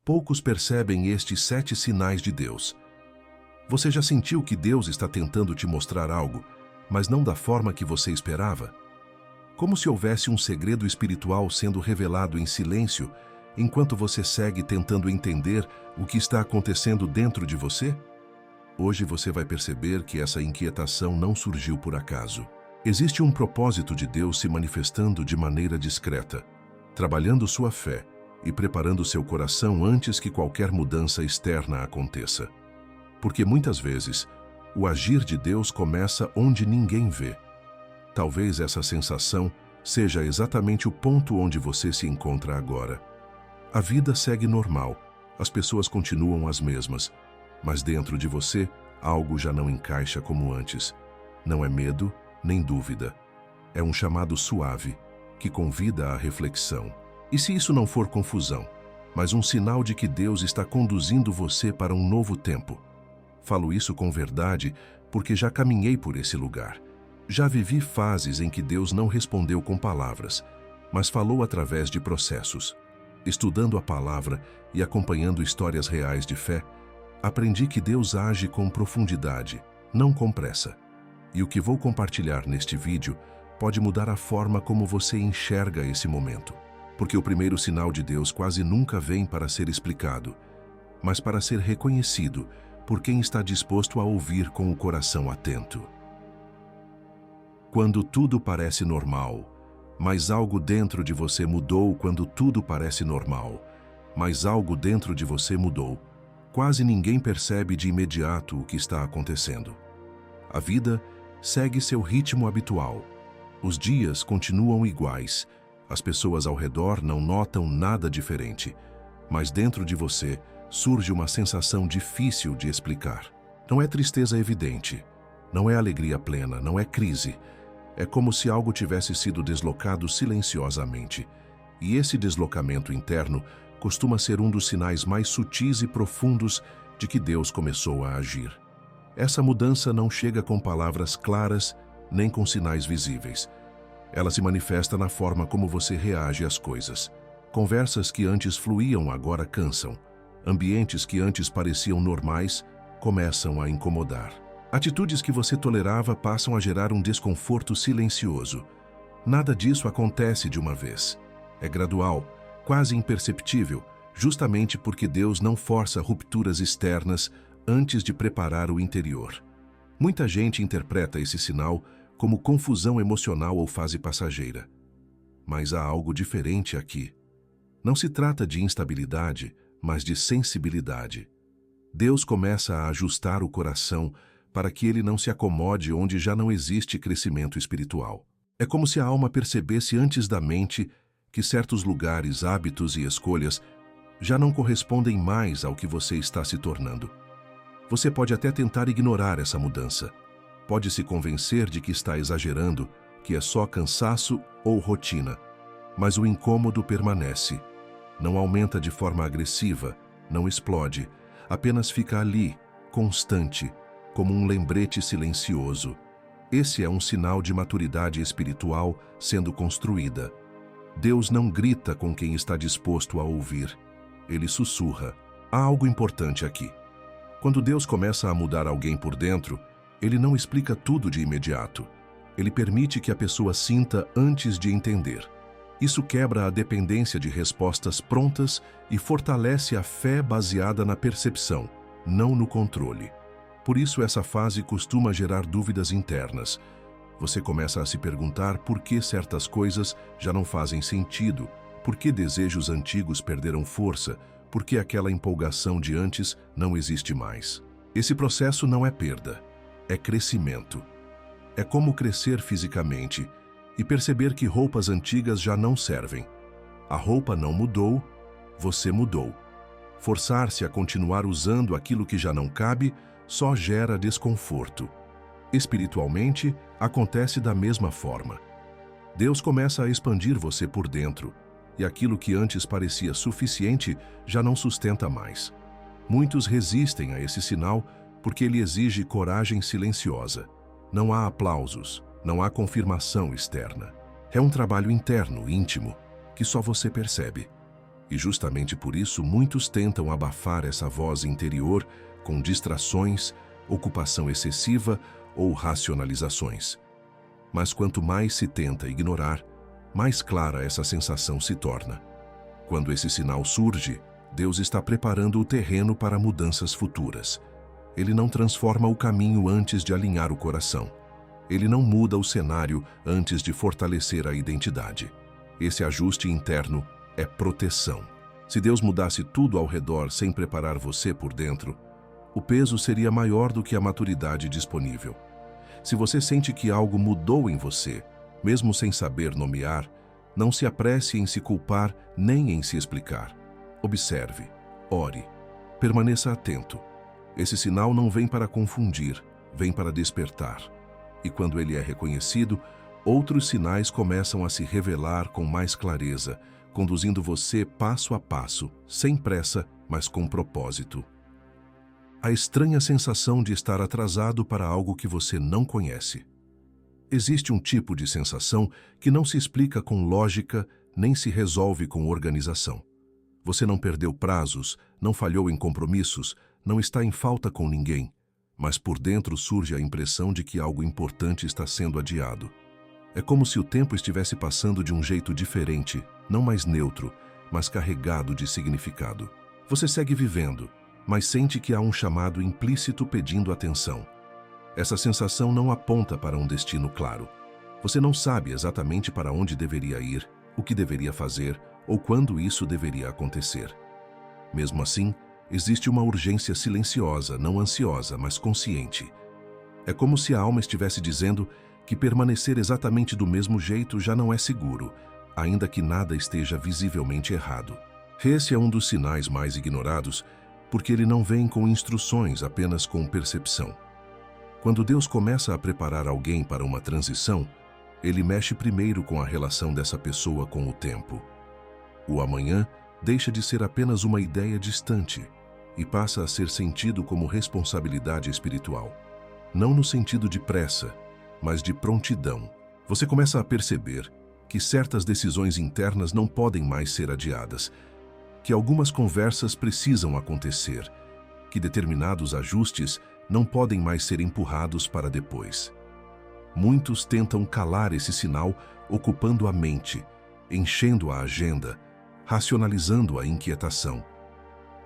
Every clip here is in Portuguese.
poucos percebem estes 7 sinais de Deus. Você já sentiu que Deus está tentando te mostrar algo, mas não da forma que você esperava? Como se houvesse um segredo espiritual sendo revelado em silêncio, enquanto você segue tentando entender o que está acontecendo dentro de você? Hoje você vai perceber que essa inquietação não surgiu por acaso. Existe um propósito de Deus se manifestando de maneira discreta, trabalhando sua fé e preparando seu coração antes que qualquer mudança externa aconteça. Porque muitas vezes, o agir de Deus começa onde ninguém vê. Talvez essa sensação seja exatamente o ponto onde você se encontra agora. A vida segue normal, as pessoas continuam as mesmas, mas dentro de você, algo já não encaixa como antes. Não é medo, nem dúvida. É um chamado suave, que convida à reflexão. E se isso não for confusão, mas um sinal de que Deus está conduzindo você para um novo tempo? Falo isso com verdade porque já caminhei por esse lugar. Já vivi fases em que Deus não respondeu com palavras, mas falou através de processos. Estudando a palavra e acompanhando histórias reais de fé, aprendi que Deus age com profundidade, não com pressa. E o que vou compartilhar neste vídeo pode mudar a forma como você enxerga esse momento. Porque o primeiro sinal de Deus quase nunca vem para ser explicado, mas para ser reconhecido por quem está disposto a ouvir com o coração atento. Quando tudo parece normal, mas algo dentro de você mudou. Quando tudo parece normal, mas algo dentro de você mudou, quase ninguém percebe de imediato o que está acontecendo. A vida segue seu ritmo habitual. Os dias continuam iguais. As pessoas ao redor não notam nada diferente. Mas dentro de você surge uma sensação difícil de explicar. Não é tristeza evidente. Não é alegria plena. Não é crise. É como se algo tivesse sido deslocado silenciosamente. E esse deslocamento interno costuma ser um dos sinais mais sutis e profundos de que Deus começou a agir. Essa mudança não chega com palavras claras, nem com sinais visíveis. Ela se manifesta na forma como você reage às coisas. Conversas que antes fluíam agora cansam. Ambientes que antes pareciam normais começam a incomodar. Atitudes que você tolerava passam a gerar um desconforto silencioso. Nada disso acontece de uma vez. É gradual, quase imperceptível, justamente porque Deus não força rupturas externas antes de preparar o interior. Muita gente interpreta esse sinal como confusão emocional ou fase passageira. Mas há algo diferente aqui. Não se trata de instabilidade, mas de sensibilidade. Deus começa a ajustar o coração para que ele não se acomode onde já não existe crescimento espiritual. É como se a alma percebesse antes da mente que certos lugares, hábitos e escolhas já não correspondem mais ao que você está se tornando. Você pode até tentar ignorar essa mudança. Pode se convencer de que está exagerando, que é só cansaço ou rotina. Mas o incômodo permanece. Não aumenta de forma agressiva, não explode, apenas fica ali, constante, como um lembrete silencioso. Esse é um sinal de maturidade espiritual sendo construída. Deus não grita com quem está disposto a ouvir. Ele sussurra. Há algo importante aqui. Quando Deus começa a mudar alguém por dentro, ele não explica tudo de imediato. Ele permite que a pessoa sinta antes de entender. Isso quebra a dependência de respostas prontas e fortalece a fé baseada na percepção, não no controle. Por isso essa fase costuma gerar dúvidas internas. Você começa a se perguntar por que certas coisas já não fazem sentido, por que desejos antigos perderam força, por que aquela empolgação de antes não existe mais. Esse processo não é perda, é crescimento. É como crescer fisicamente e perceber que roupas antigas já não servem. A roupa não mudou, você mudou. Forçar-se a continuar usando aquilo que já não cabe só gera desconforto. Espiritualmente, acontece da mesma forma. Deus começa a expandir você por dentro, e aquilo que antes parecia suficiente já não sustenta mais. Muitos resistem a esse sinal porque ele exige coragem silenciosa. Não há aplausos, não há confirmação externa. É um trabalho interno, íntimo, que só você percebe. E justamente por isso muitos tentam abafar essa voz interior com distrações, ocupação excessiva ou racionalizações. Mas quanto mais se tenta ignorar, mais clara essa sensação se torna. Quando esse sinal surge, Deus está preparando o terreno para mudanças futuras. Ele não transforma o caminho antes de alinhar o coração. Ele não muda o cenário antes de fortalecer a identidade. Esse ajuste interno é proteção. Se Deus mudasse tudo ao redor sem preparar você por dentro, o peso seria maior do que a maturidade disponível. Se você sente que algo mudou em você, mesmo sem saber nomear, não se apresse em se culpar nem em se explicar. Observe, ore, permaneça atento. Esse sinal não vem para confundir, vem para despertar. E quando ele é reconhecido, outros sinais começam a se revelar com mais clareza, conduzindo você passo a passo, sem pressa, mas com propósito. A estranha sensação de estar atrasado para algo que você não conhece. Existe um tipo de sensação que não se explica com lógica nem se resolve com organização. Você não perdeu prazos, não falhou em compromissos, não está em falta com ninguém, mas por dentro surge a impressão de que algo importante está sendo adiado. É como se o tempo estivesse passando de um jeito diferente, não mais neutro, mas carregado de significado. Você segue vivendo, mas sente que há um chamado implícito pedindo atenção. Essa sensação não aponta para um destino claro. Você não sabe exatamente para onde deveria ir, o que deveria fazer ou quando isso deveria acontecer. Mesmo assim, existe uma urgência silenciosa, não ansiosa, mas consciente. É como se a alma estivesse dizendo que permanecer exatamente do mesmo jeito já não é seguro, ainda que nada esteja visivelmente errado. Esse é um dos sinais mais ignorados, porque ele não vem com instruções, apenas com percepção. Quando Deus começa a preparar alguém para uma transição, ele mexe primeiro com a relação dessa pessoa com o tempo. O amanhã deixa de ser apenas uma ideia distante e passa a ser sentido como responsabilidade espiritual. Não no sentido de pressa, mas de prontidão. Você começa a perceber que certas decisões internas não podem mais ser adiadas, que algumas conversas precisam acontecer, que determinados ajustes não podem mais ser empurrados para depois. Muitos tentam calar esse sinal ocupando a mente, enchendo a agenda, racionalizando a inquietação.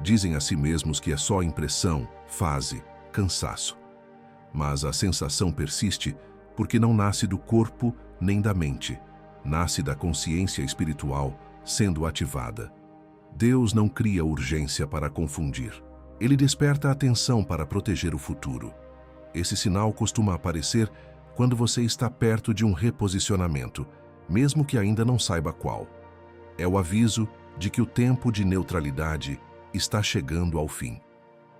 Dizem a si mesmos que é só impressão, fase, cansaço. Mas a sensação persiste porque não nasce do corpo nem da mente, nasce da consciência espiritual sendo ativada. Deus não cria urgência para confundir. Ele desperta a atenção para proteger o futuro. Esse sinal costuma aparecer quando você está perto de um reposicionamento, mesmo que ainda não saiba qual. É o aviso de que o tempo de neutralidade está chegando ao fim.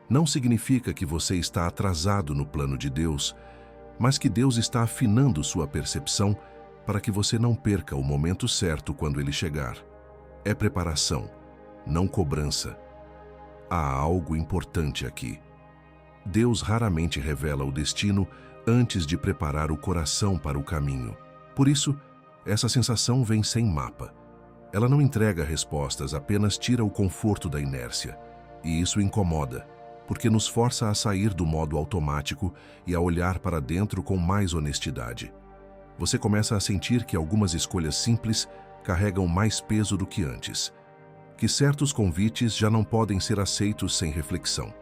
Não significa que você está atrasado no plano de Deus, mas que Deus está afinando sua percepção para que você não perca o momento certo quando ele chegar. É preparação, não cobrança. Há algo importante aqui. Deus raramente revela o destino antes de preparar o coração para o caminho. Por isso, essa sensação vem sem mapa. Ela não entrega respostas, apenas tira o conforto da inércia. E isso incomoda, porque nos força a sair do modo automático e a olhar para dentro com mais honestidade. Você começa a sentir que algumas escolhas simples carregam mais peso do que antes, que certos convites já não podem ser aceitos sem reflexão,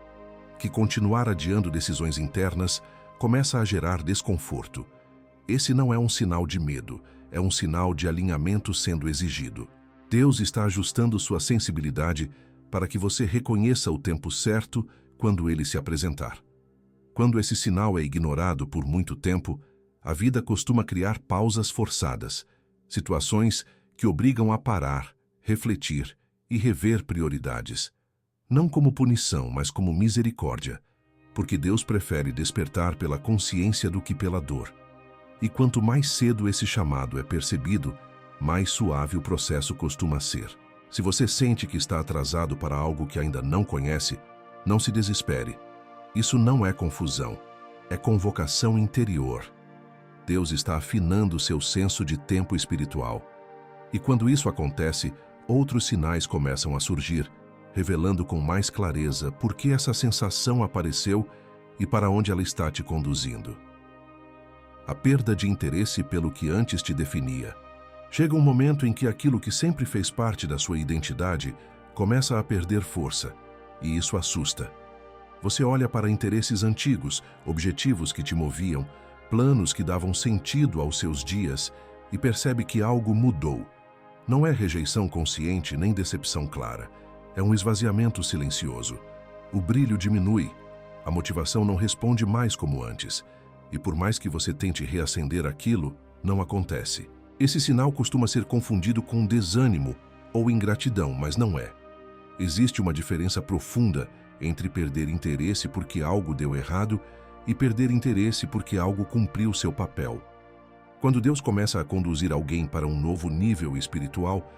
que continuar adiando decisões internas começa a gerar desconforto. Esse não é um sinal de medo, é um sinal de alinhamento sendo exigido. Deus está ajustando sua sensibilidade para que você reconheça o tempo certo quando ele se apresentar. Quando esse sinal é ignorado por muito tempo, a vida costuma criar pausas forçadas, situações que obrigam a parar, refletir e rever prioridades. Não como punição, mas como misericórdia, porque Deus prefere despertar pela consciência do que pela dor. E quanto mais cedo esse chamado é percebido, mais suave o processo costuma ser. Se você sente que está atrasado para algo que ainda não conhece, não se desespere. Isso não é confusão, é convocação interior. Deus está afinando seu senso de tempo espiritual. E quando isso acontece, outros sinais começam a surgir, revelando com mais clareza por que essa sensação apareceu e para onde ela está te conduzindo. A perda de interesse pelo que antes te definia. Chega um momento em que aquilo que sempre fez parte da sua identidade começa a perder força, e isso assusta. Você olha para interesses antigos, objetivos que te moviam, planos que davam sentido aos seus dias e percebe que algo mudou. Não é rejeição consciente nem decepção clara. É um esvaziamento silencioso. O brilho diminui, a motivação não responde mais como antes. E por mais que você tente reacender aquilo, não acontece. Esse sinal costuma ser confundido com desânimo ou ingratidão, mas não é. Existe uma diferença profunda entre perder interesse porque algo deu errado e perder interesse porque algo cumpriu seu papel. Quando Deus começa a conduzir alguém para um novo nível espiritual,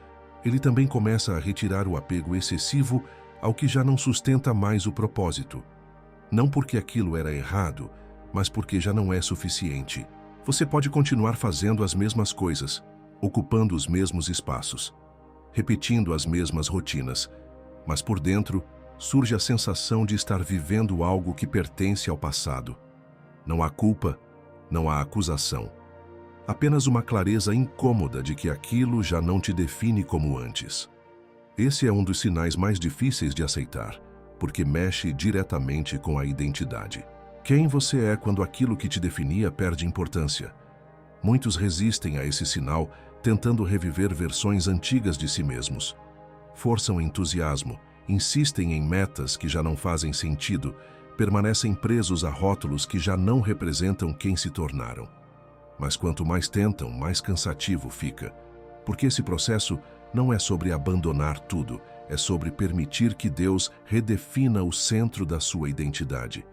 Ele também começa a retirar o apego excessivo ao que já não sustenta mais o propósito. Não porque aquilo era errado, mas porque já não é suficiente. Você pode continuar fazendo as mesmas coisas, ocupando os mesmos espaços, repetindo as mesmas rotinas, mas por dentro surge a sensação de estar vivendo algo que pertence ao passado. Não há culpa, não há acusação. Apenas uma clareza incômoda de que aquilo já não te define como antes. Esse é um dos sinais mais difíceis de aceitar, porque mexe diretamente com a identidade. Quem você é quando aquilo que te definia perde importância? Muitos resistem a esse sinal, tentando reviver versões antigas de si mesmos. Forçam entusiasmo, insistem em metas que já não fazem sentido, permanecem presos a rótulos que já não representam quem se tornaram. Mas quanto mais tentam, mais cansativo fica, porque esse processo não é sobre abandonar tudo, é sobre permitir que Deus redefina o centro da sua identidade.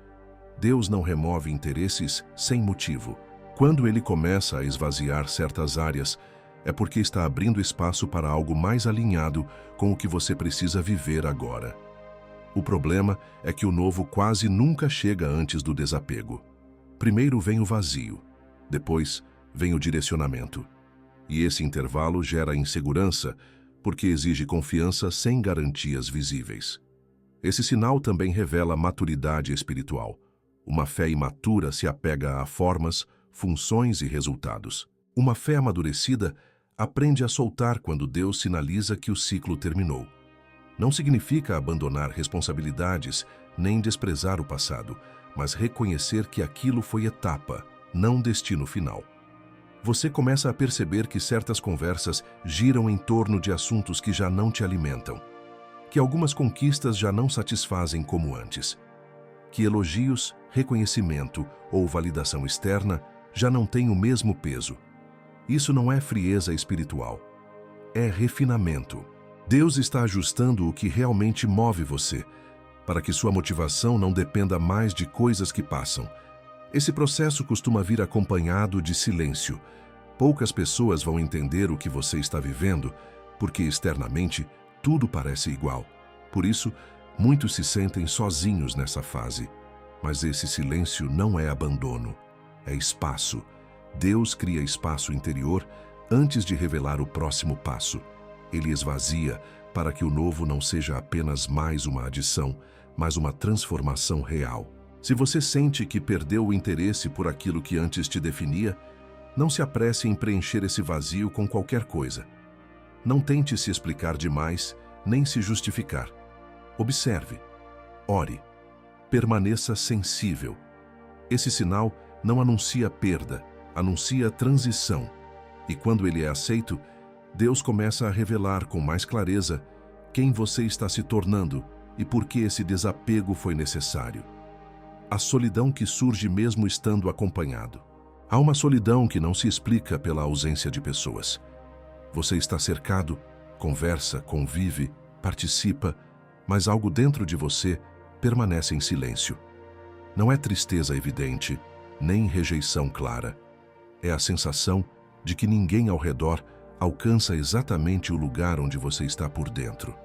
Deus não remove interesses sem motivo. Quando Ele começa a esvaziar certas áreas, é porque está abrindo espaço para algo mais alinhado com o que você precisa viver agora. O problema é que o novo quase nunca chega antes do desapego. Primeiro vem o vazio, depois vem o direcionamento. E esse intervalo gera insegurança, porque exige confiança sem garantias visíveis. Esse sinal também revela maturidade espiritual. Uma fé imatura se apega a formas, funções e resultados. Uma fé amadurecida aprende a soltar quando Deus sinaliza que o ciclo terminou. Não significa abandonar responsabilidades nem desprezar o passado, mas reconhecer que aquilo foi etapa, não destino final. Você começa a perceber que certas conversas giram em torno de assuntos que já não te alimentam, que algumas conquistas já não satisfazem como antes, que elogios, reconhecimento ou validação externa já não têm o mesmo peso. Isso não é frieza espiritual, é refinamento. Deus está ajustando o que realmente move você, para que sua motivação não dependa mais de coisas que passam. Esse processo costuma vir acompanhado de silêncio. Poucas pessoas vão entender o que você está vivendo, porque externamente tudo parece igual. Por isso, muitos se sentem sozinhos nessa fase. Mas esse silêncio não é abandono, é espaço. Deus cria espaço interior antes de revelar o próximo passo. Ele esvazia para que o novo não seja apenas mais uma adição, mas uma transformação real. Se você sente que perdeu o interesse por aquilo que antes te definia, não se apresse em preencher esse vazio com qualquer coisa. Não tente se explicar demais, nem se justificar. Observe, ore, permaneça sensível. Esse sinal não anuncia perda, anuncia transição. E quando ele é aceito, Deus começa a revelar com mais clareza quem você está se tornando e por que esse desapego foi necessário. A solidão que surge mesmo estando acompanhado. Há uma solidão que não se explica pela ausência de pessoas. Você está cercado, conversa, convive, participa, mas algo dentro de você permanece em silêncio. Não é tristeza evidente, nem rejeição clara. É a sensação de que ninguém ao redor alcança exatamente o lugar onde você está por dentro.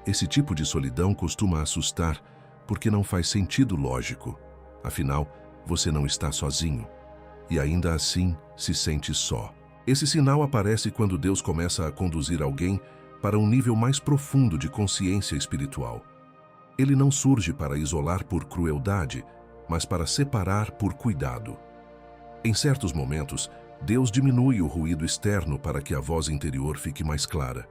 Esse tipo de solidão costuma assustar porque não faz sentido lógico. Afinal, você não está sozinho. E ainda assim se sente só. Esse sinal aparece quando Deus começa a conduzir alguém para um nível mais profundo de consciência espiritual. Ele não surge para isolar por crueldade, mas para separar por cuidado. Em certos momentos, Deus diminui o ruído externo para que a voz interior fique mais clara.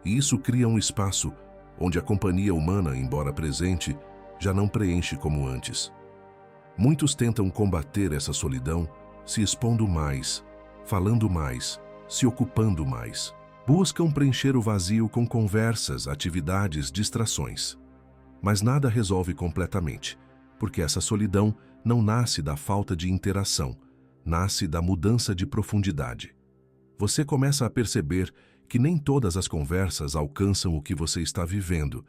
E isso cria um espaço onde a companhia humana, embora presente, já não preenche como antes. Muitos tentam combater essa solidão se expondo mais, falando mais, se ocupando mais. Buscam preencher o vazio com conversas, atividades, distrações. Mas nada resolve completamente, porque essa solidão não nasce da falta de interação, nasce da mudança de profundidade. Você começa a perceber que nem todas as conversas alcançam o que você está vivendo,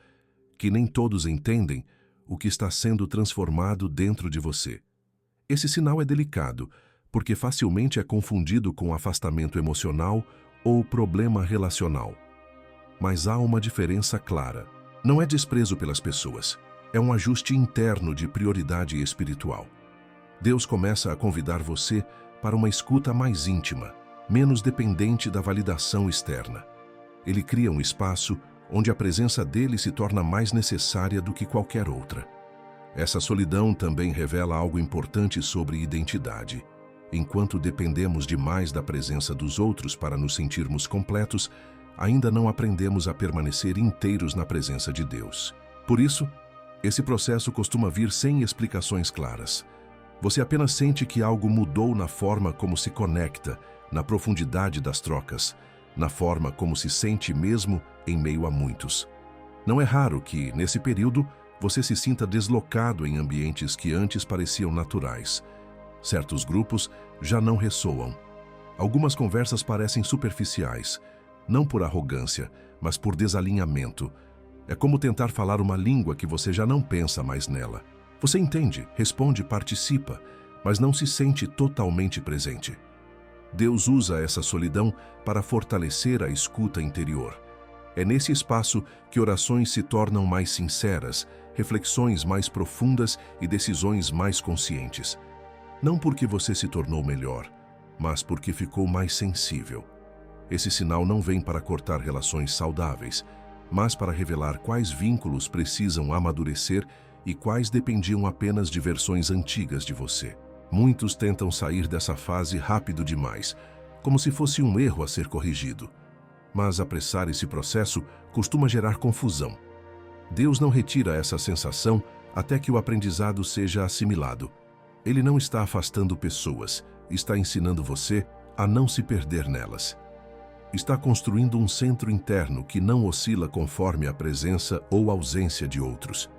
que nem todos entendem o que está sendo transformado dentro de você. Esse sinal é delicado, porque facilmente é confundido com afastamento emocional ou problema relacional. Mas há uma diferença clara. Não é desprezo pelas pessoas, é um ajuste interno de prioridade espiritual. Deus começa a convidar você para uma escuta mais íntima, menos dependente da validação externa. Ele cria um espaço onde a presença dele se torna mais necessária do que qualquer outra. Essa solidão também revela algo importante sobre identidade. Enquanto dependemos demais da presença dos outros para nos sentirmos completos, ainda não aprendemos a permanecer inteiros na presença de Deus. Por isso, esse processo costuma vir sem explicações claras. Você apenas sente que algo mudou na forma como se conecta, na profundidade das trocas, na forma como se sente mesmo em meio a muitos. Não é raro que, nesse período, você se sinta deslocado em ambientes que antes pareciam naturais. Certos grupos já não ressoam. Algumas conversas parecem superficiais, não por arrogância, mas por desalinhamento. É como tentar falar uma língua que você já não pensa mais nela. Você entende, responde, participa, mas não se sente totalmente presente. Deus usa essa solidão para fortalecer a escuta interior. É nesse espaço que orações se tornam mais sinceras, reflexões mais profundas e decisões mais conscientes. Não porque você se tornou melhor, mas porque ficou mais sensível. Esse sinal não vem para cortar relações saudáveis, mas para revelar quais vínculos precisam amadurecer e quais dependiam apenas de versões antigas de você. Muitos tentam sair dessa fase rápido demais, como se fosse um erro a ser corrigido. Mas apressar esse processo costuma gerar confusão. Deus não retira essa sensação até que o aprendizado seja assimilado. Ele não está afastando pessoas, está ensinando você a não se perder nelas. Está construindo um centro interno que não oscila conforme a presença ou ausência de outros.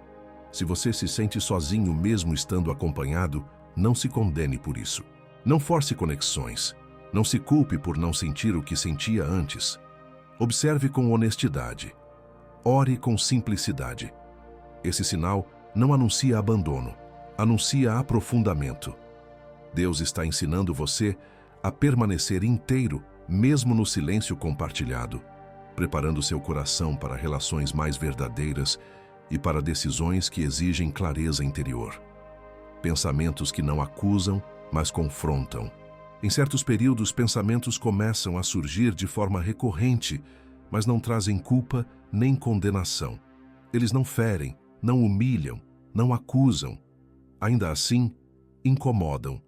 Se você se sente sozinho mesmo estando acompanhado, não se condene por isso. Não force conexões. Não se culpe por não sentir o que sentia antes. Observe com honestidade. Ore com simplicidade. Esse sinal não anuncia abandono, anuncia aprofundamento. Deus está ensinando você a permanecer inteiro, mesmo no silêncio compartilhado, preparando seu coração para relações mais verdadeiras e para decisões que exigem clareza interior. Pensamentos que não acusam, mas confrontam. Em certos períodos, pensamentos começam a surgir de forma recorrente, mas não trazem culpa nem condenação. Eles não ferem, não humilham, não acusam. Ainda assim, incomodam.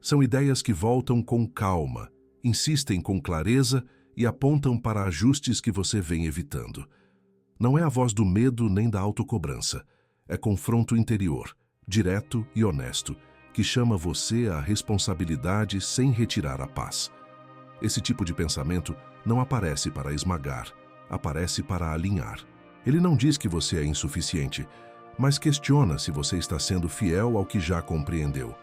São ideias que voltam com calma, insistem com clareza e apontam para ajustes que você vem evitando. Não é a voz do medo nem da autocobrança. É confronto interior, direto e honesto, que chama você à responsabilidade sem retirar a paz. Esse tipo de pensamento não aparece para esmagar, aparece para alinhar. Ele não diz que você é insuficiente, mas questiona se você está sendo fiel ao que já compreendeu.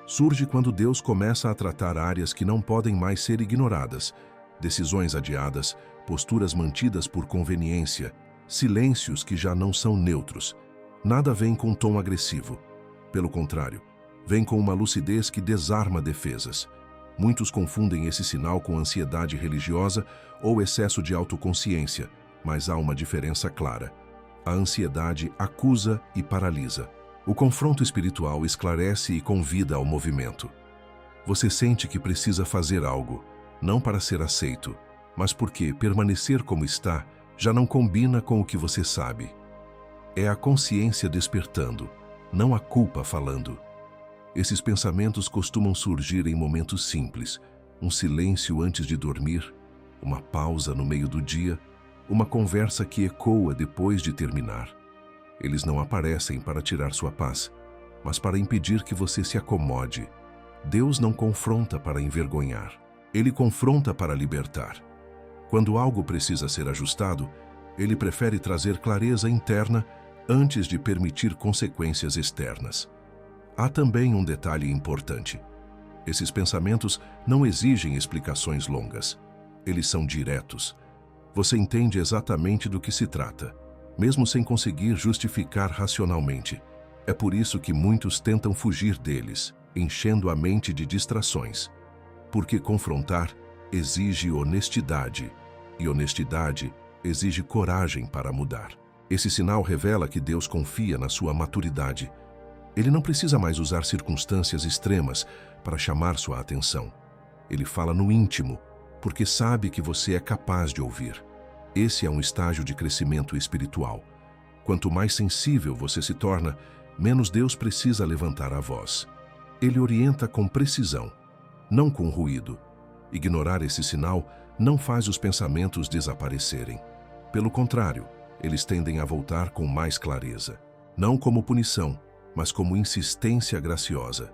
Surge quando Deus começa a tratar áreas que não podem mais ser ignoradas, decisões adiadas, posturas mantidas por conveniência, silêncios que já não são neutros. Nada vem com tom agressivo. Pelo contrário, vem com uma lucidez que desarma defesas. Muitos confundem esse sinal com ansiedade religiosa ou excesso de autoconsciência, mas há uma diferença clara. A ansiedade acusa e paralisa. O confronto espiritual esclarece e convida ao movimento. Você sente que precisa fazer algo, não para ser aceito, mas porque permanecer como está já não combina com o que você sabe. É a consciência despertando, não a culpa falando. Esses pensamentos costumam surgir em momentos simples, um silêncio antes de dormir, uma pausa no meio do dia, uma conversa que ecoa depois de terminar. Eles não aparecem para tirar sua paz, mas para impedir que você se acomode. Deus não confronta para envergonhar, Ele confronta para libertar. Quando algo precisa ser ajustado, Ele prefere trazer clareza interna antes de permitir consequências externas. Há também um detalhe importante. Esses pensamentos não exigem explicações longas. Eles são diretos. Você entende exatamente do que se trata, mesmo sem conseguir justificar racionalmente. É por isso que muitos tentam fugir deles, enchendo a mente de distrações. Porque confrontar exige honestidade, e honestidade exige coragem para mudar. Esse sinal revela que Deus confia na sua maturidade. Ele não precisa mais usar circunstâncias extremas para chamar sua atenção. Ele fala no íntimo, porque sabe que você é capaz de ouvir. Esse é um estágio de crescimento espiritual. Quanto mais sensível você se torna, menos Deus precisa levantar a voz. Ele orienta com precisão, não com ruído. Ignorar esse sinal não faz os pensamentos desaparecerem. Pelo contrário, eles tendem a voltar com mais clareza. Não como punição, mas como insistência graciosa.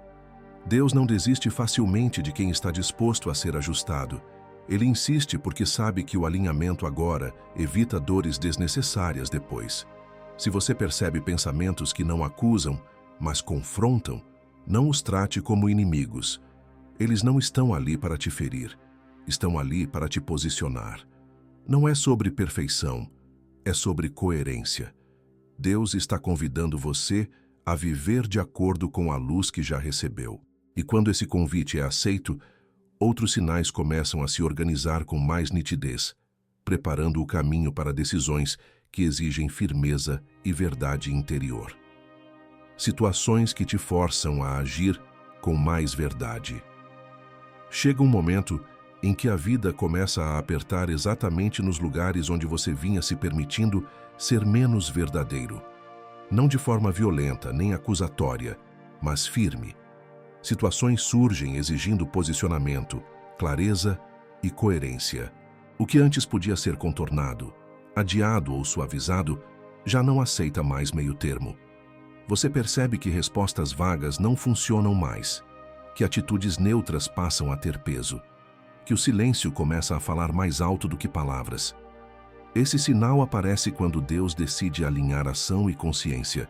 Deus não desiste facilmente de quem está disposto a ser ajustado. Ele insiste porque sabe que o alinhamento agora evita dores desnecessárias depois. Se você percebe pensamentos que não acusam, mas confrontam, não os trate como inimigos. Eles não estão ali para te ferir, estão ali para te posicionar. Não é sobre perfeição, é sobre coerência. Deus está convidando você a viver de acordo com a luz que já recebeu. E quando esse convite é aceito, outros sinais começam a se organizar com mais nitidez, preparando o caminho para decisões que exigem firmeza e verdade interior. Situações que te forçam a agir com mais verdade. Chega um momento em que a vida começa a apertar exatamente nos lugares onde você vinha se permitindo ser menos verdadeiro. Não de forma violenta nem acusatória, mas firme. Situações surgem exigindo posicionamento, clareza e coerência. O que antes podia ser contornado, adiado ou suavizado, já não aceita mais meio termo. Você percebe que respostas vagas não funcionam mais, que atitudes neutras passam a ter peso, que o silêncio começa a falar mais alto do que palavras. Esse sinal aparece quando Deus decide alinhar ação e consciência.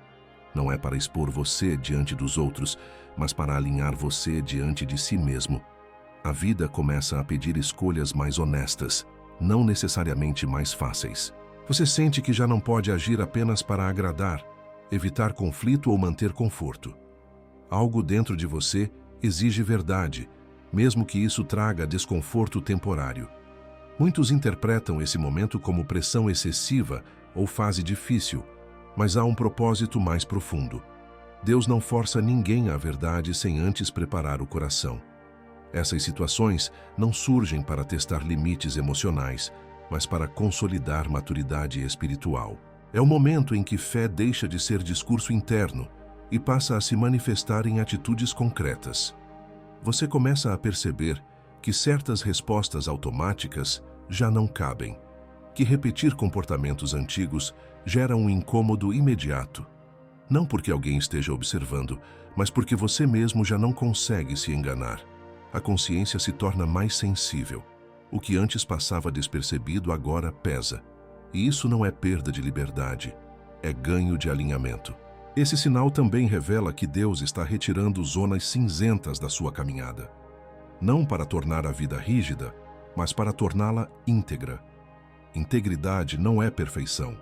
Não é para expor você diante dos outros, mas para alinhar você diante de si mesmo. A vida começa a pedir escolhas mais honestas, não necessariamente mais fáceis. Você sente que já não pode agir apenas para agradar, evitar conflito ou manter conforto. Algo dentro de você exige verdade, mesmo que isso traga desconforto temporário. Muitos interpretam esse momento como pressão excessiva ou fase difícil, mas há um propósito mais profundo. Deus não força ninguém à verdade sem antes preparar o coração. Essas situações não surgem para testar limites emocionais, mas para consolidar maturidade espiritual. É o momento em que fé deixa de ser discurso interno e passa a se manifestar em atitudes concretas. Você começa a perceber que certas respostas automáticas já não cabem, que repetir comportamentos antigos gera um incômodo imediato. Não porque alguém esteja observando, mas porque você mesmo já não consegue se enganar. A consciência se torna mais sensível. O que antes passava despercebido agora pesa. E isso não é perda de liberdade, é ganho de alinhamento. Esse sinal também revela que Deus está retirando zonas cinzentas da sua caminhada. Não para tornar a vida rígida, mas para torná-la íntegra. Integridade não é perfeição,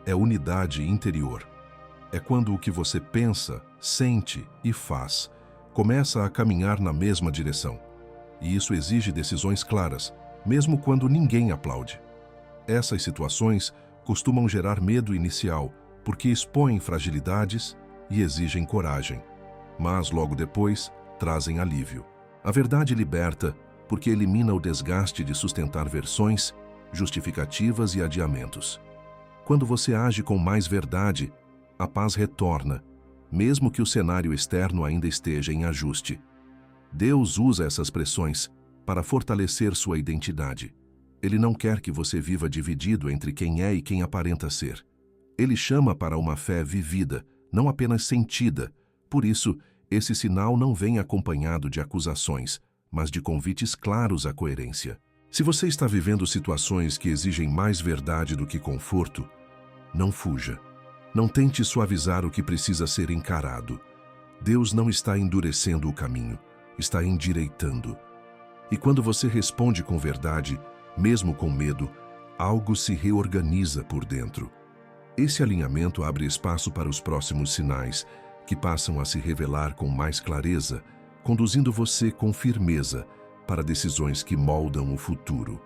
é unidade interior. É quando o que você pensa, sente e faz começa a caminhar na mesma direção. E isso exige decisões claras, mesmo quando ninguém aplaude. Essas situações costumam gerar medo inicial, porque expõem fragilidades e exigem coragem. Mas logo depois, trazem alívio. A verdade liberta, porque elimina o desgaste de sustentar versões justificativas e adiamentos. Quando você age com mais verdade, a paz retorna, mesmo que o cenário externo ainda esteja em ajuste. Deus usa essas pressões para fortalecer sua identidade. Ele não quer que você viva dividido entre quem é e quem aparenta ser. Ele chama para uma fé vivida, não apenas sentida. Por isso, esse sinal não vem acompanhado de acusações, mas de convites claros à coerência. Se você está vivendo situações que exigem mais verdade do que conforto, não fuja. Não tente suavizar o que precisa ser encarado. Deus não está endurecendo o caminho, está endireitando. E quando você responde com verdade, mesmo com medo, algo se reorganiza por dentro. Esse alinhamento abre espaço para os próximos sinais, que passam a se revelar com mais clareza, conduzindo você com firmeza para decisões que moldam o futuro.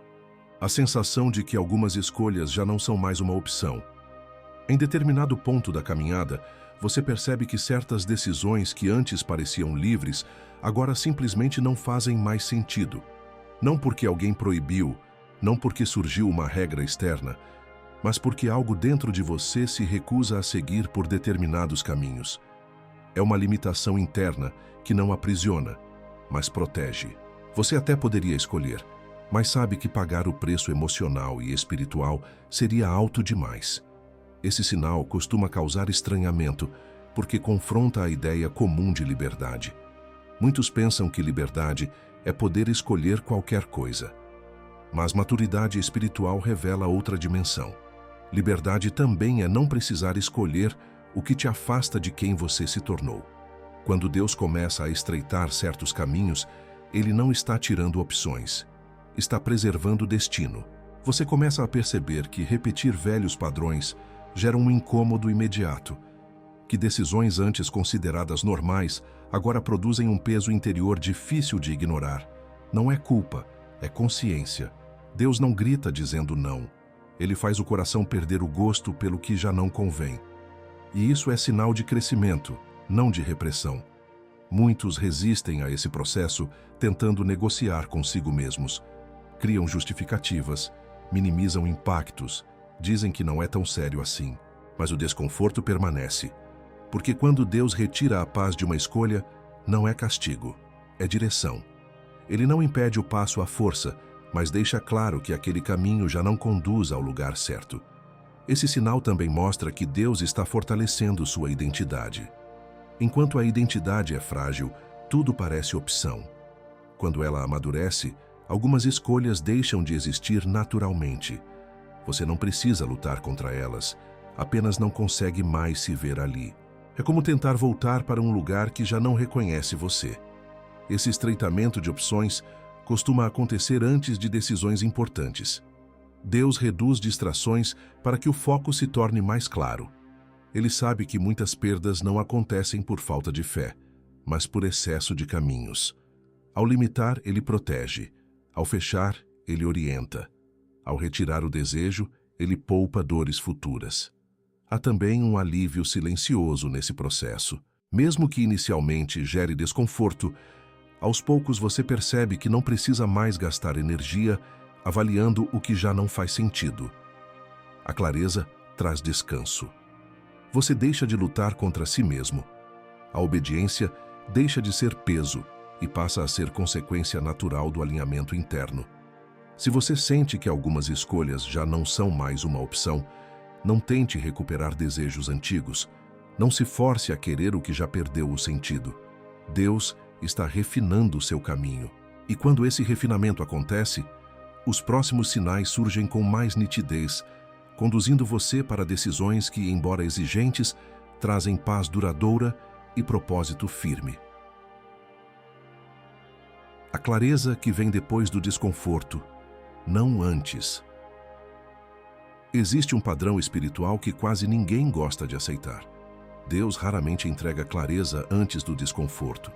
A sensação de que algumas escolhas já não são mais uma opção. Em determinado ponto da caminhada, você percebe que certas decisões que antes pareciam livres, agora simplesmente não fazem mais sentido. Não porque alguém proibiu, não porque surgiu uma regra externa, mas porque algo dentro de você se recusa a seguir por determinados caminhos. É uma limitação interna que não aprisiona, mas protege. Você até poderia escolher, mas sabe que pagar o preço emocional e espiritual seria alto demais. Esse sinal costuma causar estranhamento, porque confronta a ideia comum de liberdade. Muitos pensam que liberdade é poder escolher qualquer coisa. Mas maturidade espiritual revela outra dimensão. Liberdade também é não precisar escolher o que te afasta de quem você se tornou. Quando Deus começa a estreitar certos caminhos, Ele não está tirando opções, está preservando o destino. Você começa a perceber que repetir velhos padrões gera um incômodo imediato, que decisões antes consideradas normais agora produzem um peso interior difícil de ignorar. Não é culpa, é consciência. Deus não grita dizendo não. Ele faz o coração perder o gosto pelo que já não convém. E isso é sinal de crescimento, não de repressão. Muitos resistem a esse processo tentando negociar consigo mesmos. Criam justificativas, minimizam impactos, dizem que não é tão sério assim. Mas o desconforto permanece. Porque quando Deus retira a paz de uma escolha, não é castigo, é direção. Ele não impede o passo à força, mas deixa claro que aquele caminho já não conduz ao lugar certo. Esse sinal também mostra que Deus está fortalecendo sua identidade. Enquanto a identidade é frágil, tudo parece opção. Quando ela amadurece, algumas escolhas deixam de existir naturalmente. Você não precisa lutar contra elas, apenas não consegue mais se ver ali. É como tentar voltar para um lugar que já não reconhece você. Esse estreitamento de opções costuma acontecer antes de decisões importantes. Deus reduz distrações para que o foco se torne mais claro. Ele sabe que muitas perdas não acontecem por falta de fé, mas por excesso de caminhos. Ao limitar, ele protege. Ao fechar, ele orienta. Ao retirar o desejo, ele poupa dores futuras. Há também um alívio silencioso nesse processo. Mesmo que inicialmente gere desconforto, aos poucos você percebe que não precisa mais gastar energia avaliando o que já não faz sentido. A clareza traz descanso. Você deixa de lutar contra si mesmo. A obediência deixa de ser peso e passa a ser consequência natural do alinhamento interno. Se você sente que algumas escolhas já não são mais uma opção, não tente recuperar desejos antigos. Não se force a querer o que já perdeu o sentido. Deus está refinando o seu caminho. E quando esse refinamento acontece, os próximos sinais surgem com mais nitidez, conduzindo você para decisões que, embora exigentes, trazem paz duradoura e propósito firme. A clareza que vem depois do desconforto, não antes. Existe um padrão espiritual que quase ninguém gosta de aceitar. Deus raramente entrega clareza antes do desconforto.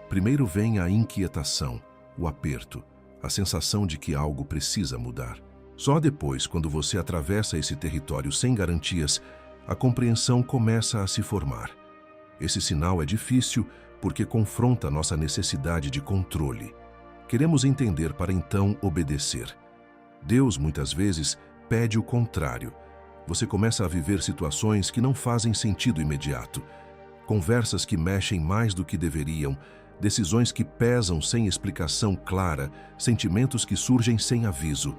Primeiro vem a inquietação, o aperto, a sensação de que algo precisa mudar. Só depois, quando você atravessa esse território sem garantias, a compreensão começa a se formar. Esse sinal é difícil porque confronta nossa necessidade de controle. Queremos entender para então obedecer. Deus, muitas vezes, pede o contrário. Você começa a viver situações que não fazem sentido imediato, conversas que mexem mais do que deveriam, decisões que pesam sem explicação clara, sentimentos que surgem sem aviso.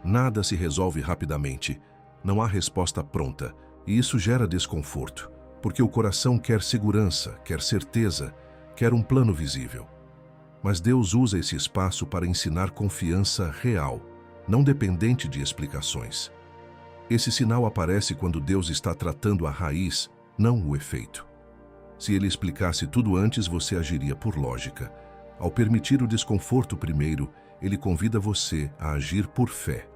Nada se resolve rapidamente. Não há resposta pronta, e isso gera desconforto, porque o coração quer segurança, quer certeza, quer um plano visível. Mas Deus usa esse espaço para ensinar confiança real, não dependente de explicações. Esse sinal aparece quando Deus está tratando a raiz, não o efeito. Se Ele explicasse tudo antes, você agiria por lógica. Ao permitir o desconforto primeiro, Ele convida você a agir por fé.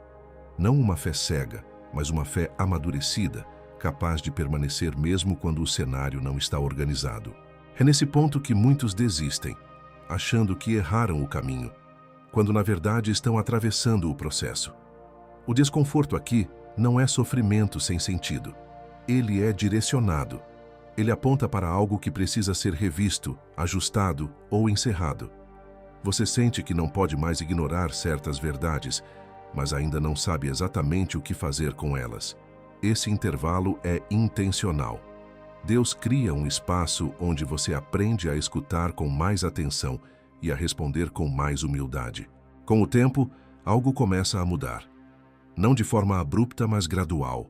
Não uma fé cega, mas uma fé amadurecida, capaz de permanecer mesmo quando o cenário não está organizado. É nesse ponto que muitos desistem, achando que erraram o caminho, quando na verdade estão atravessando o processo. O desconforto aqui não é sofrimento sem sentido. Ele é direcionado. Ele aponta para algo que precisa ser revisto, ajustado ou encerrado. Você sente que não pode mais ignorar certas verdades, mas ainda não sabe exatamente o que fazer com elas. Esse intervalo é intencional. Deus cria um espaço onde você aprende a escutar com mais atenção e a responder com mais humildade. Com o tempo, algo começa a mudar. Não de forma abrupta, mas gradual.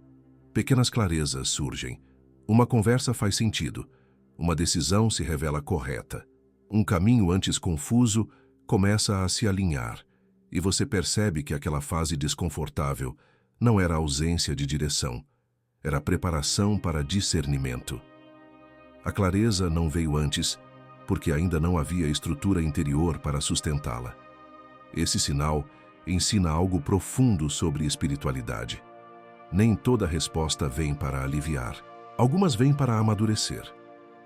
Pequenas clarezas surgem. Uma conversa faz sentido. Uma decisão se revela correta. Um caminho antes confuso começa a se alinhar. E você percebe que aquela fase desconfortável não era ausência de direção. Era preparação para discernimento. A clareza não veio antes, porque ainda não havia estrutura interior para sustentá-la. Esse sinal ensina algo profundo sobre espiritualidade. Nem toda resposta vem para aliviar. Algumas vêm para amadurecer.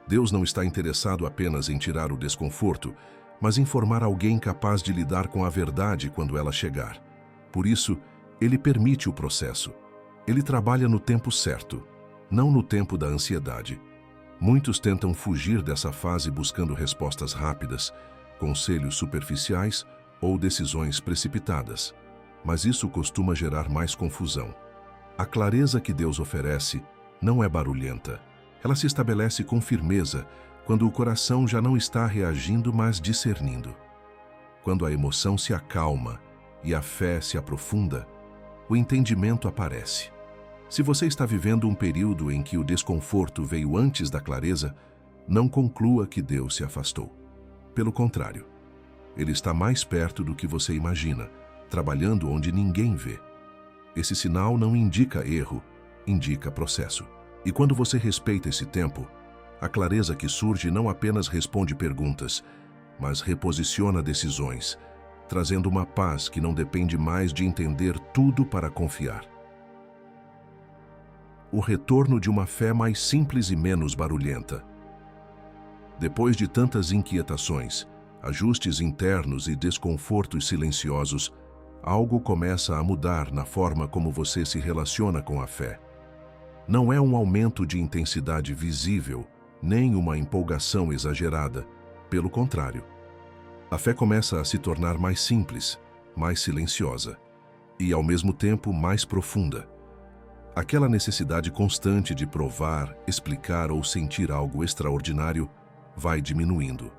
Deus não está interessado apenas em tirar o desconforto, mas em formar alguém capaz de lidar com a verdade quando ela chegar. Por isso, Ele permite o processo. Ele trabalha no tempo certo, não no tempo da ansiedade. Muitos tentam fugir dessa fase buscando respostas rápidas, conselhos superficiais ou decisões precipitadas. Mas isso costuma gerar mais confusão. A clareza que Deus oferece não é barulhenta. Ela se estabelece com firmeza quando o coração já não está reagindo, mas discernindo. Quando a emoção se acalma e a fé se aprofunda, o entendimento aparece. Se você está vivendo um período em que o desconforto veio antes da clareza, não conclua que Deus se afastou. Pelo contrário, Ele está mais perto do que você imagina, trabalhando onde ninguém vê. Esse sinal não indica erro, indica processo. E quando você respeita esse tempo, a clareza que surge não apenas responde perguntas, mas reposiciona decisões, trazendo uma paz que não depende mais de entender tudo para confiar. O retorno de uma fé mais simples e menos barulhenta. Depois de tantas inquietações, ajustes internos e desconfortos silenciosos, algo começa a mudar na forma como você se relaciona com a fé. Não é um aumento de intensidade visível, nem uma empolgação exagerada. Pelo contrário, a fé começa a se tornar mais simples, mais silenciosa e, ao mesmo tempo, mais profunda. Aquela necessidade constante de provar, explicar ou sentir algo extraordinário vai diminuindo.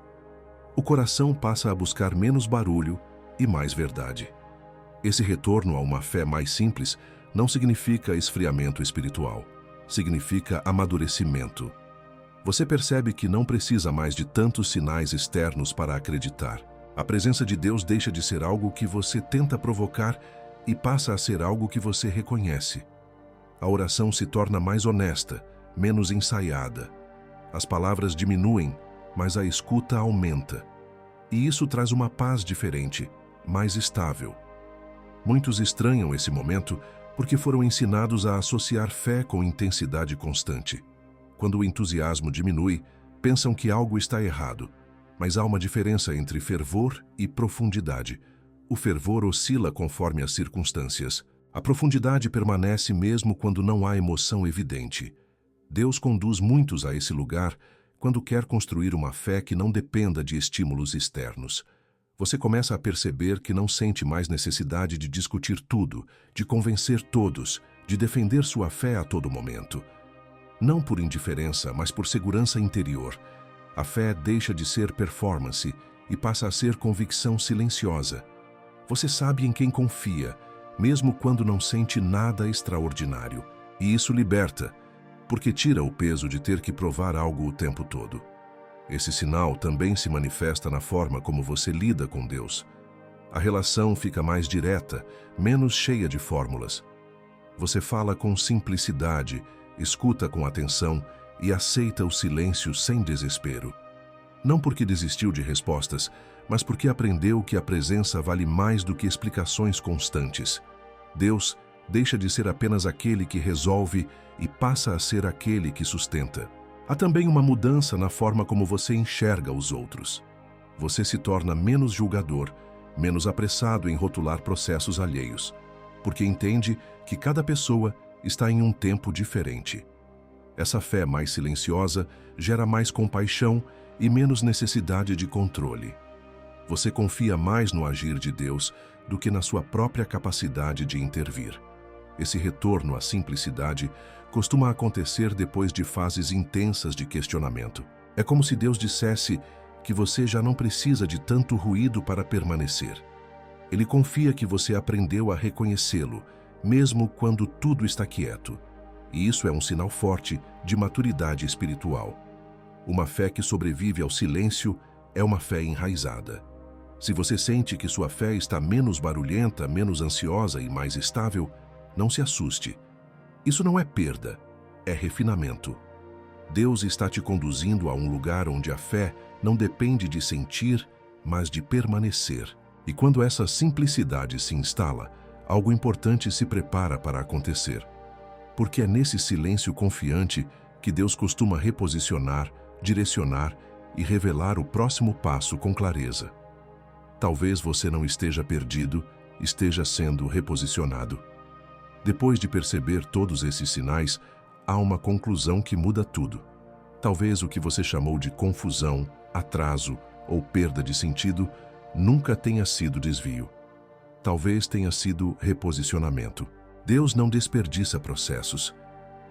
O coração passa a buscar menos barulho e mais verdade. Esse retorno a uma fé mais simples não significa esfriamento espiritual, significa amadurecimento. Você percebe que não precisa mais de tantos sinais externos para acreditar. A presença de Deus deixa de ser algo que você tenta provocar e passa a ser algo que você reconhece. A oração se torna mais honesta, menos ensaiada. As palavras diminuem, mas a escuta aumenta. E isso traz uma paz diferente, mais estável. Muitos estranham esse momento porque foram ensinados a associar fé com intensidade constante. Quando o entusiasmo diminui, pensam que algo está errado, mas há uma diferença entre fervor e profundidade. O fervor oscila conforme as circunstâncias. A profundidade permanece mesmo quando não há emoção evidente. Deus conduz muitos a esse lugar quando quer construir uma fé que não dependa de estímulos externos. Você começa a perceber que não sente mais necessidade de discutir tudo, de convencer todos, de defender sua fé a todo momento. Não por indiferença, mas por segurança interior. A fé deixa de ser performance e passa a ser convicção silenciosa. Você sabe em quem confia, mesmo quando não sente nada extraordinário. E isso liberta, porque tira o peso de ter que provar algo o tempo todo. Esse sinal também se manifesta na forma como você lida com Deus. A relação fica mais direta, menos cheia de fórmulas. Você fala com simplicidade, escuta com atenção e aceita o silêncio sem desespero. Não porque desistiu de respostas, mas porque aprendeu que a presença vale mais do que explicações constantes. Deus deixa de ser apenas aquele que resolve e passa a ser aquele que sustenta. Há também uma mudança na forma como você enxerga os outros. Você se torna menos julgador, menos apressado em rotular processos alheios, porque entende que cada pessoa está em um tempo diferente. Essa fé mais silenciosa gera mais compaixão e menos necessidade de controle. Você confia mais no agir de Deus do que na sua própria capacidade de intervir. Esse retorno à simplicidade costuma acontecer depois de fases intensas de questionamento. É como se Deus dissesse que você já não precisa de tanto ruído para permanecer. Ele confia que você aprendeu a reconhecê-lo, mesmo quando tudo está quieto. E isso é um sinal forte de maturidade espiritual. Uma fé que sobrevive ao silêncio é uma fé enraizada. Se você sente que sua fé está menos barulhenta, menos ansiosa e mais estável, não se assuste. Isso não é perda, é refinamento. Deus está te conduzindo a um lugar onde a fé não depende de sentir, mas de permanecer. E quando essa simplicidade se instala, algo importante se prepara para acontecer. Porque é nesse silêncio confiante que Deus costuma reposicionar, direcionar e revelar o próximo passo com clareza. Talvez você não esteja perdido, esteja sendo reposicionado. Depois de perceber todos esses sinais, há uma conclusão que muda tudo. Talvez o que você chamou de confusão, atraso ou perda de sentido nunca tenha sido desvio. Talvez tenha sido reposicionamento. Deus não desperdiça processos.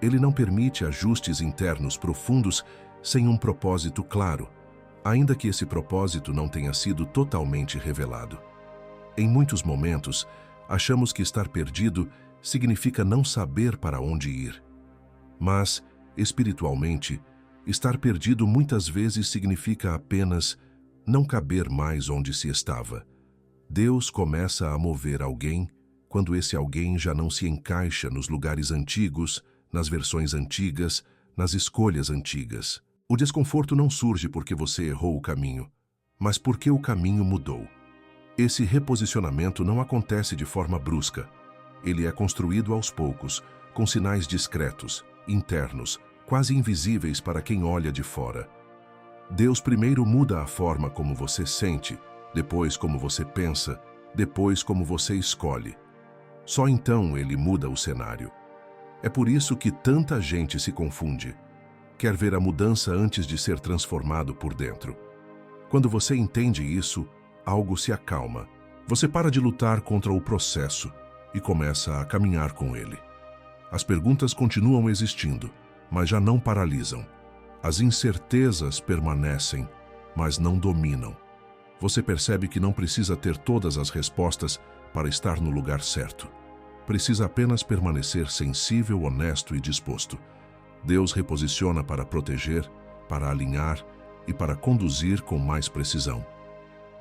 Ele não permite ajustes internos profundos sem um propósito claro, ainda que esse propósito não tenha sido totalmente revelado. Em muitos momentos, achamos que estar perdido significa não saber para onde ir. Mas, espiritualmente, estar perdido muitas vezes significa apenas não caber mais onde se estava. Deus começa a mover alguém quando esse alguém já não se encaixa nos lugares antigos, nas versões antigas, nas escolhas antigas. O desconforto não surge porque você errou o caminho, mas porque o caminho mudou. Esse reposicionamento não acontece de forma brusca. Ele é construído aos poucos, com sinais discretos, internos, quase invisíveis para quem olha de fora. Deus primeiro muda a forma como você sente, depois como você pensa, depois como você escolhe. Só então ele muda o cenário. É por isso que tanta gente se confunde. Quer ver a mudança antes de ser transformado por dentro. Quando você entende isso, algo se acalma. Você para de lutar contra o processo e começa a caminhar com ele. As perguntas continuam existindo, mas já não paralisam. As incertezas permanecem, mas não dominam. Você percebe que não precisa ter todas as respostas para estar no lugar certo. Precisa apenas permanecer sensível, honesto e disposto. Deus reposiciona para proteger, para alinhar e para conduzir com mais precisão.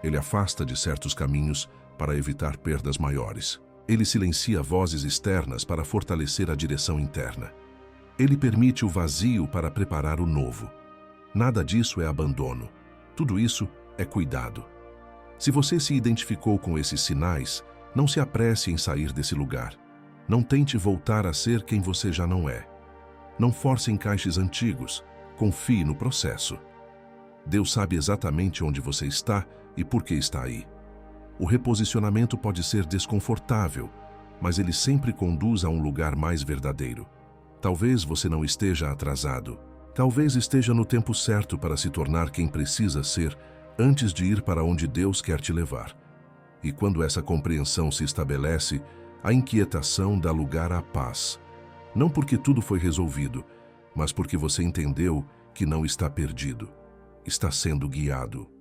Ele afasta de certos caminhos para evitar perdas maiores. Ele silencia vozes externas para fortalecer a direção interna. Ele permite o vazio para preparar o novo. Nada disso é abandono. Tudo isso é cuidado. Se você se identificou com esses sinais, não se apresse em sair desse lugar. Não tente voltar a ser quem você já não é. Não force encaixes antigos. Confie no processo. Deus sabe exatamente onde você está e por que está aí. O reposicionamento pode ser desconfortável, mas ele sempre conduz a um lugar mais verdadeiro. Talvez você não esteja atrasado. Talvez esteja no tempo certo para se tornar quem precisa ser, antes de ir para onde Deus quer te levar. E quando essa compreensão se estabelece, a inquietação dá lugar à paz. Não porque tudo foi resolvido, mas porque você entendeu que não está perdido. Está sendo guiado.